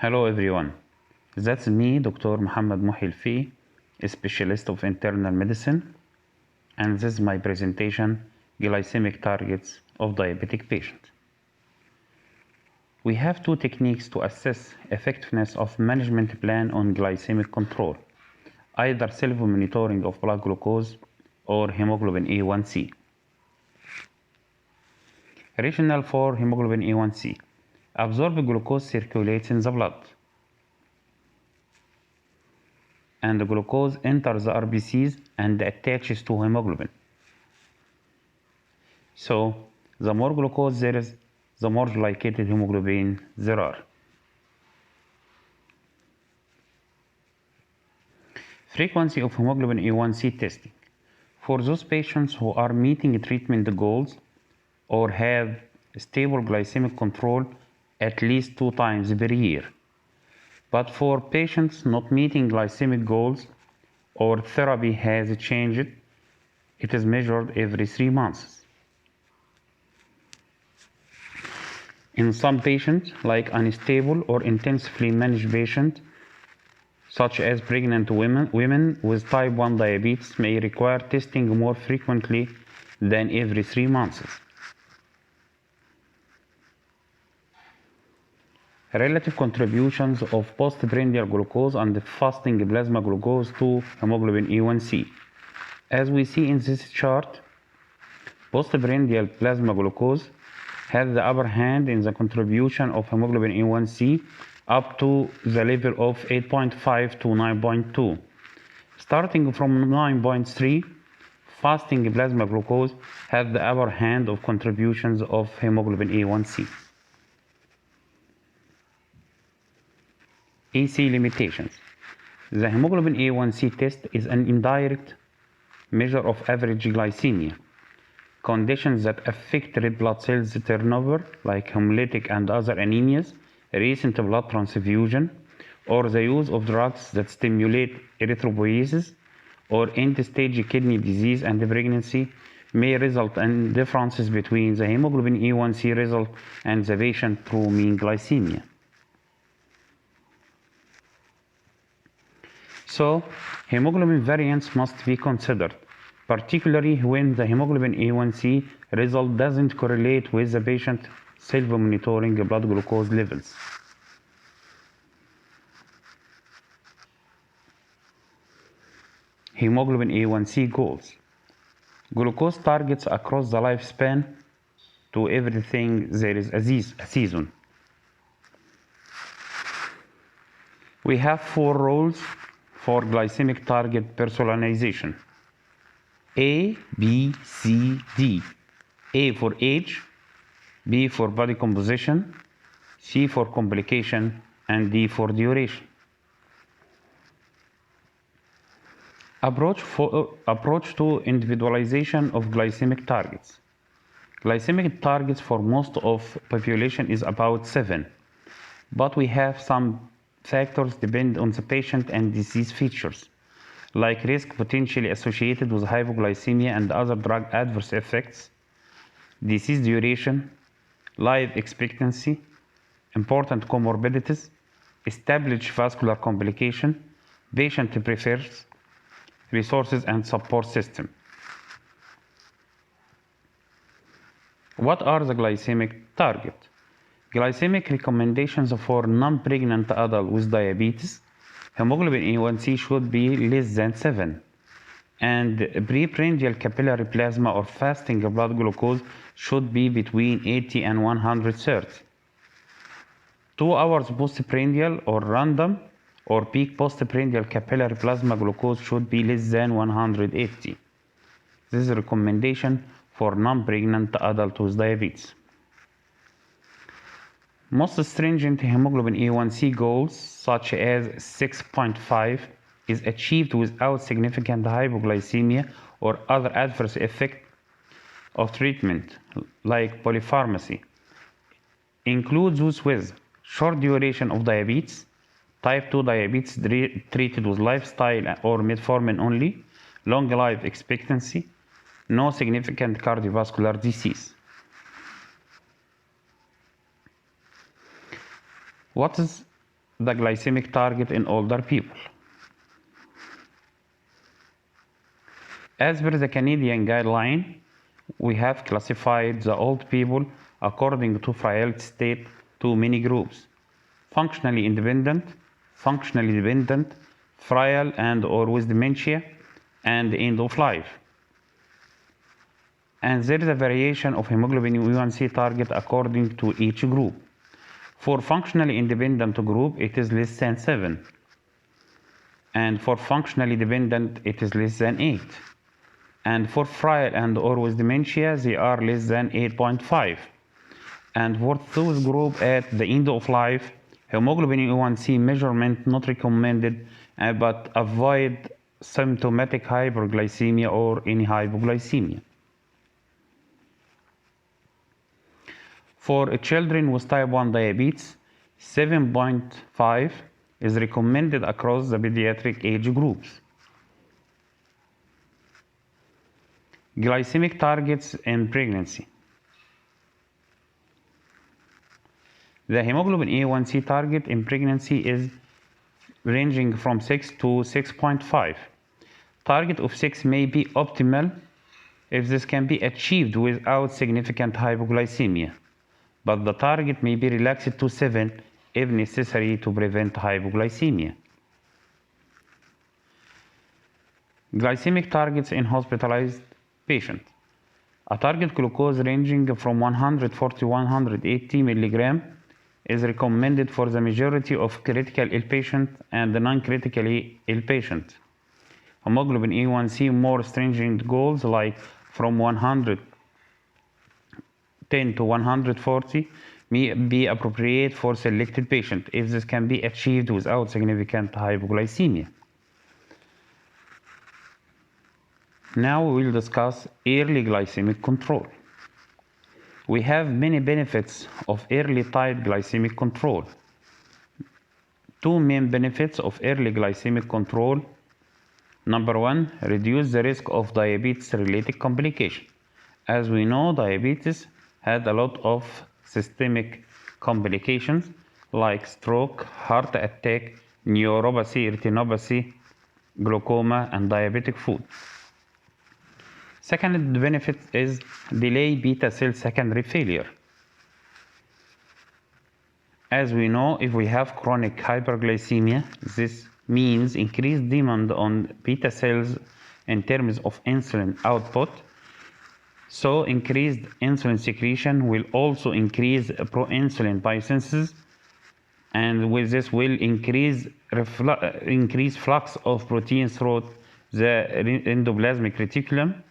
Hello everyone, that's me, Dr. Mohammed Muhilfi, a specialist of internal medicine, and this is my presentation, Glycemic Targets of Diabetic Patients. We have two techniques to assess effectiveness of management plan on glycemic control, either self-monitoring of blood glucose or hemoglobin A1c. Rationale for hemoglobin A1c. Absorbed glucose circulates in the blood, and the glucose enters the RBCs and attaches to hemoglobin. So, the more glucose there is, the more glycated hemoglobin there are. Frequency of hemoglobin A1c testing. For those patients who are meeting treatment goals or have stable glycemic control at least 2 times per year. But for patients not meeting glycemic goals or therapy has changed, it is measured every 3 months. In some patients, like unstable or intensively managed patients, such as pregnant women with type 1 diabetes, may require testing more frequently than every 3 months. Relative contributions of postprandial glucose and fasting plasma glucose to hemoglobin A1c. As we see in this chart, postprandial plasma glucose has the upper hand in the contribution of hemoglobin A1c up to the level of 8.5 to 9.2. Starting from 9.3, fasting plasma glucose has the upper hand of contributions of hemoglobin A1c. AC limitations. The hemoglobin A1c test is an indirect measure of average glycemia. Conditions that affect red blood cells turnover, like hemolytic and other anemias, recent blood transfusion, or the use of drugs that stimulate erythropoiesis, or end-stage kidney disease and pregnancy, may result in differences between the hemoglobin A1c result and the patient true mean glycemia. So, hemoglobin variance must be considered, particularly when the hemoglobin A1c result doesn't correlate with the patient self-monitoring blood glucose levels. Hemoglobin A1c goals. Glucose targets across the lifespan. To everything there is a season. We have 4 roles for glycemic target personalization. A, B, C, D. A for age, B for body composition, C for complication, and D for duration. Approach to individualization of glycemic targets. Glycemic targets for most of population is about 7, but we have some factors depend on the patient and disease features, like risk potentially associated with hypoglycemia and other drug adverse effects, disease duration, life expectancy, important comorbidities, established vascular complication, patient prefers, resources and support system. What are the glycemic targets? Glycemic recommendations for non-pregnant adult with diabetes. Hemoglobin A1c should be less than 7, and preprandial capillary plasma or fasting blood glucose should be between 80 and 130. 2 hours postprandial or random or peak postprandial capillary plasma glucose should be less than 180. This is a recommendation for non-pregnant adult with diabetes. Most stringent hemoglobin A1c goals, such as 6.5, is achieved without significant hypoglycemia or other adverse effect of treatment, like polypharmacy. Include those with short duration of diabetes, type 2 diabetes treated with lifestyle or metformin only, long life expectancy, no significant cardiovascular disease. What is the glycemic target in older people. As per the Canadian guideline, we have classified the old people according to frailty state to many groups: functionally independent, functionally dependent, frail and or with dementia, and end of life. And there is a variation of hemoglobin A1c target according to each group. For functionally independent group, it is less than 7. And for functionally dependent, it is less than 8. And for frail and or with dementia, they are less than 8.5. And for those group at the end of life, hemoglobin A1c measurement not recommended, but avoid symptomatic hyperglycemia or any hypoglycemia. For children with type 1 diabetes, 7.5 is recommended across the pediatric age groups. Glycemic targets in pregnancy. The hemoglobin A1c target in pregnancy is ranging from 6 to 6.5. Target of 6 may be optimal if this can be achieved without significant hypoglycemia, but the target may be relaxed to 7 if necessary to prevent hypoglycemia. Glycemic targets in hospitalized patients. A target glucose ranging from 140 to 180 mg is recommended for the majority of critical ill patients and non-critically ill patients. Hemoglobin A1c more stringent goals like from 110 to 140 may be appropriate for selected patients if this can be achieved without significant hypoglycemia. Now we will discuss early glycemic control. We have many benefits of early tight glycemic control. Two main benefits of early glycemic control. Number one, reduce the risk of diabetes-related complications. As we know, diabetes had a lot of systemic complications like stroke, heart attack, neuropathy, retinopathy, glaucoma, and diabetic foot. Second benefit is delay beta cell secondary failure. As we know, if we have chronic hyperglycemia, this means increased demand on beta cells in terms of insulin output. So increased insulin secretion will also increase proinsulin biosynthesis, and with this will increase flux of protein through the endoplasmic reticulum,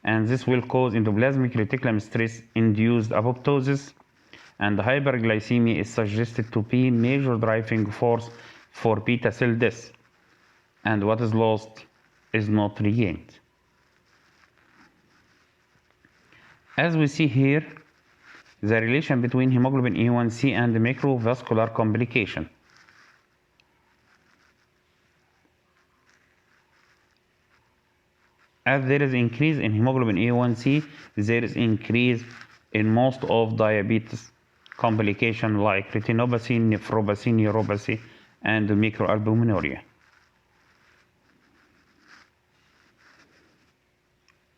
and this will cause endoplasmic reticulum stress-induced apoptosis, and hyperglycemia is suggested to be major driving force for beta cell death, and what is lost is not regained. As we see here, the relation between hemoglobin A1c and microvascular complication. As there is increase in hemoglobin A1c, there is increase in most of diabetes complications like retinopathy, nephropathy, neuropathy, and microalbuminuria.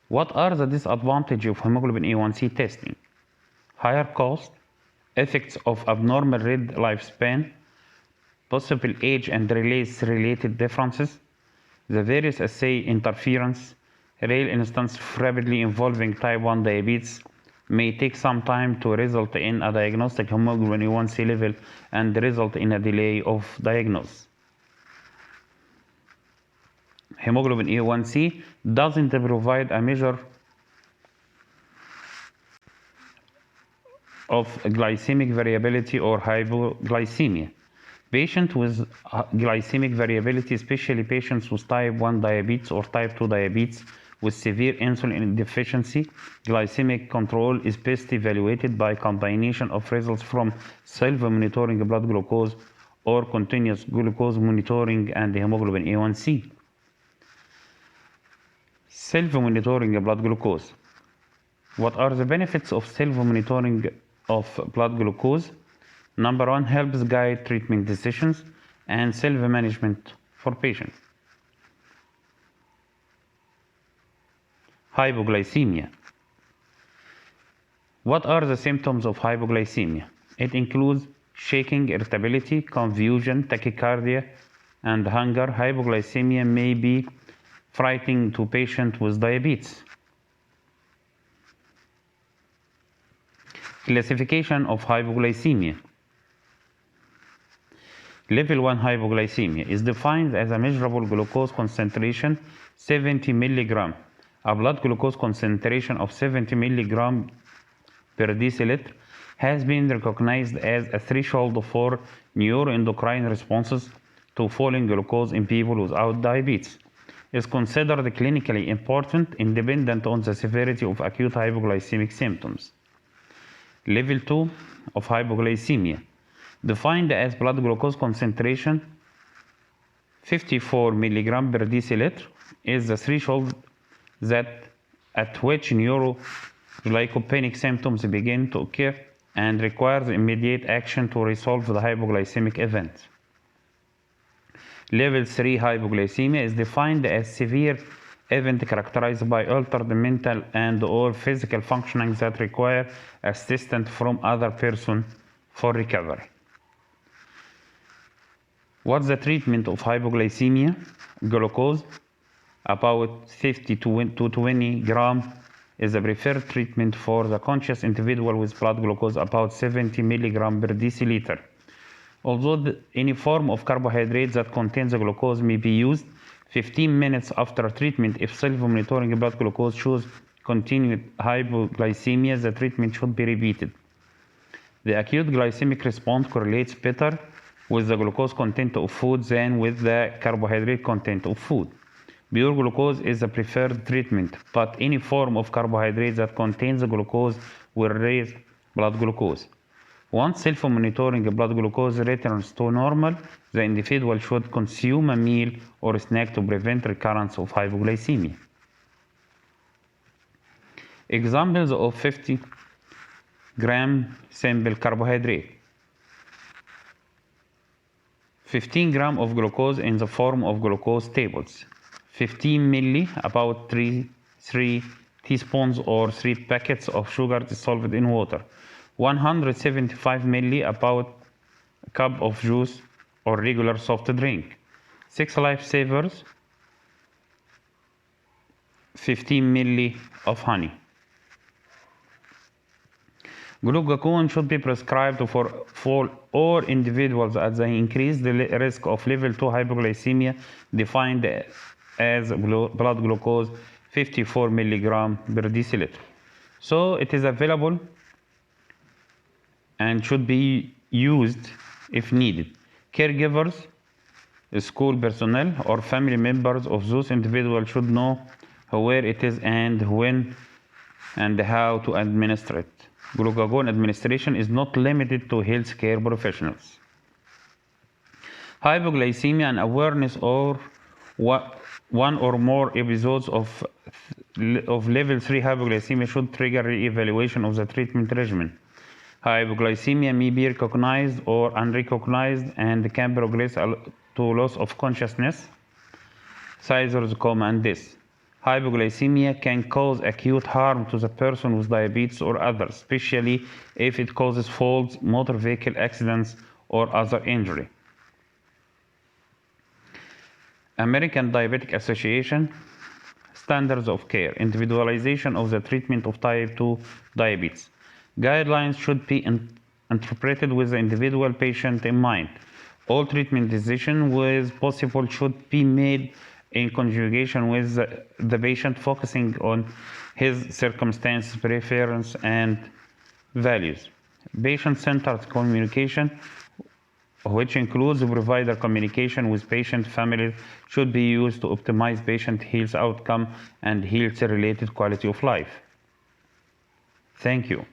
What are the disadvantages of hemoglobin A1c testing? Higher cost, effects of abnormal red lifespan, possible age and race-related differences, the various assay interference, rare instance of rapidly evolving type 1 diabetes may take some time to result in a diagnostic hemoglobin A1c level and result in a delay of diagnosis. Hemoglobin A1c doesn't provide a measure of glycemic variability or hypoglycemia. Patients with glycemic variability, especially patients with type 1 diabetes or type 2 diabetes with severe insulin deficiency, glycemic control is best evaluated by combination of results from self-monitoring blood glucose or continuous glucose monitoring and hemoglobin A1c. Self-monitoring blood glucose. What are the benefits of self-monitoring of blood glucose? Number one, helps guide treatment decisions. and self-management for patients. Hypoglycemia. What are the symptoms of hypoglycemia? It includes shaking, irritability, confusion, tachycardia, and hunger. Hypoglycemia may be frightening to patients with diabetes. Classification of hypoglycemia. Level 1 hypoglycemia is defined as a measurable glucose concentration 70 mg. A blood glucose concentration of 70 mg per deciliter has been recognized as a threshold for neuroendocrine responses to falling glucose in people without diabetes. It is considered clinically important independent on the severity of acute hypoglycemic symptoms. Level 2 of hypoglycemia, defined as blood glucose concentration 54 mg per deciliter, is the threshold at which neuroglycopenic symptoms begin to occur and requires immediate action to resolve the hypoglycemic event. Level 3 hypoglycemia is defined as severe event characterized by altered mental and/or physical functioning that require assistance from other person for recovery. What's the treatment of hypoglycemia? Glucose, about 50 to 20 grams, is the preferred treatment for the conscious individual with blood glucose about 70 mg per deciliter. Although any form of carbohydrate that contains glucose may be used, 15 minutes after treatment, if self-monitoring blood glucose shows continued hypoglycemia, the treatment should be repeated. The acute glycemic response correlates better with the glucose content of food than with the carbohydrate content of food. Pure glucose is the preferred treatment, but any form of carbohydrate that contains glucose will raise blood glucose. Once self-monitoring blood glucose returns to normal, the individual should consume a meal or snack to prevent recurrence of hypoglycemia. Examples of 50-gram simple carbohydrate. 15 grams of glucose in the form of glucose tables. 15 milli, about 3 teaspoons or 3 packets of sugar dissolved in water. 175 milli, about a cup of juice or regular soft drink. 6 lifesavers, 15 milli of honey. Glucagon should be prescribed for all individuals at the increased risk of level 2 hypoglycemia, defined as blood glucose 54 mg per deciliter. So it is available and should be used if needed. Caregivers, school personnel, or family members of those individuals should know where it is and when and how to administer it. Glucagon administration is not limited to healthcare professionals. Hypoglycemia and awareness of one or more episodes of level 3 hypoglycemia should trigger re-evaluation of the treatment regimen. Hypoglycemia may be recognized or unrecognized and can progress to loss of consciousness, seizures, coma, and death. Hypoglycemia can cause acute harm to the person with diabetes or others, especially if it causes falls, motor vehicle accidents, or other injury. American Diabetic Association Standards of Care, Individualization of the Treatment of Type 2 Diabetes. Guidelines should be interpreted with the individual patient in mind. All treatment decisions, where possible, should be made in conjunction with the patient, focusing on his circumstances, preference, and values. Patient-centered communication, which includes provider communication with patient families, should be used to optimize patient health outcome and health-related quality of life. Thank you.